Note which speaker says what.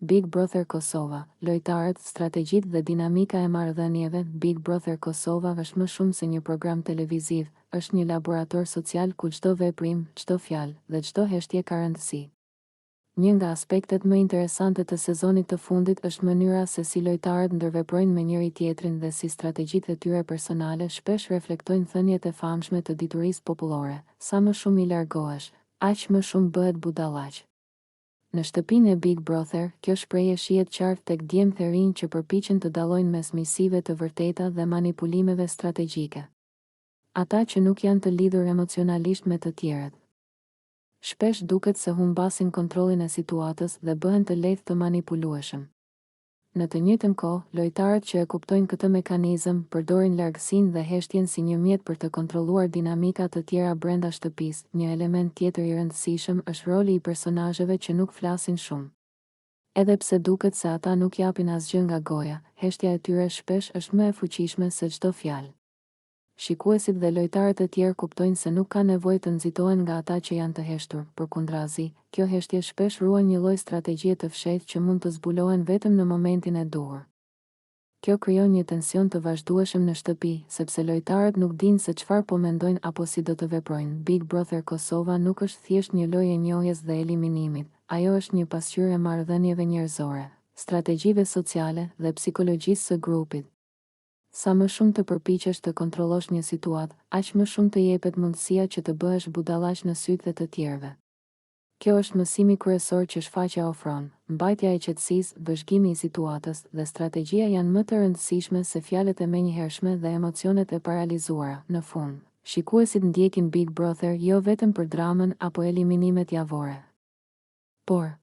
Speaker 1: Big Brother Kosova, lojtarët, strategjitë dhe dinamika e marrëdhënieve. Big Brother Kosova është më shumë se një program televiziv, është një laborator social ku çdo veprim, çdo fjalë dhe çdo heshtje ka rëndësi. Një nga aspektet më interesante të sezonit të fundit është mënyra se si lojtarët ndërveprojnë me njëri tjetrin dhe si strategjitë e tyre personale shpesh reflektojnë thënjet e famshme të diturisë popullore: sa më shumë i largohesh, aq më shumë bëhet budallaq. Në shtëpinë e Big Brother, kjo shprehje shihet qartë tek djemtë e rinj që përpiqen të dallojnë mes misive të vërteta dhe manipulimeve strategjike. Ata që nuk janë të lidhur emocionalisht me të tjerët shpesh duket se humbasin kontrollin e situatës dhe bëhen të lehtë të manipulueshëm. Në të njëjtën kohë, lojtarët që e kuptojnë këtë mekanizëm përdorin largësinë dhe heshtjen si një mjet për të kontrolluar dinamika të tjera brenda shtëpisë. Një element tjetër i rëndësishëm është roli i personazheve që nuk flasin shumë. Edhe pse duket se ata nuk japin asgjë nga goja, heshtja e tyre shpesh është më e fuqishme se çdo fjalë. Shikuesit dhe lojtarët e tjerë kuptojnë se nuk ka nevojë të nxitohen nga ata që janë të heshtur. Përkundrazi, kjo heshtje shpesh ruan një lloj strategjie të fshehtë që mund të zbulohen vetëm në momentin e duhur. Kjo krijon një tension të vazhdueshëm në shtëpi, sepse lojtarët nuk dinë se çfarë po mendojnë apo si do të veprojnë. Big Brother Kosova nuk është thjesht një lojë e njohjes dhe eliminimit, ajo është një pasqyrë e marrëdhënieve njerëzore, strategjive sociale dhe psikologjisë së grupit. Sa më shumë të përpiqesh të kontrollosh një situatë, aq më shumë të jepet mundësia që të bëhesh budallaq në sytë të tjerëve. Kjo është mësimi kryesor që shfaqja ofron: mbajtja e qetësisë, vëzhgimi i situatës dhe strategjia janë më të rëndësishme se fjalët e menjëhershme dhe emocionet e paralizuara. Në fund, shikuesit ndjekin Big Brother jo vetëm për dramën apo eliminimet javore, por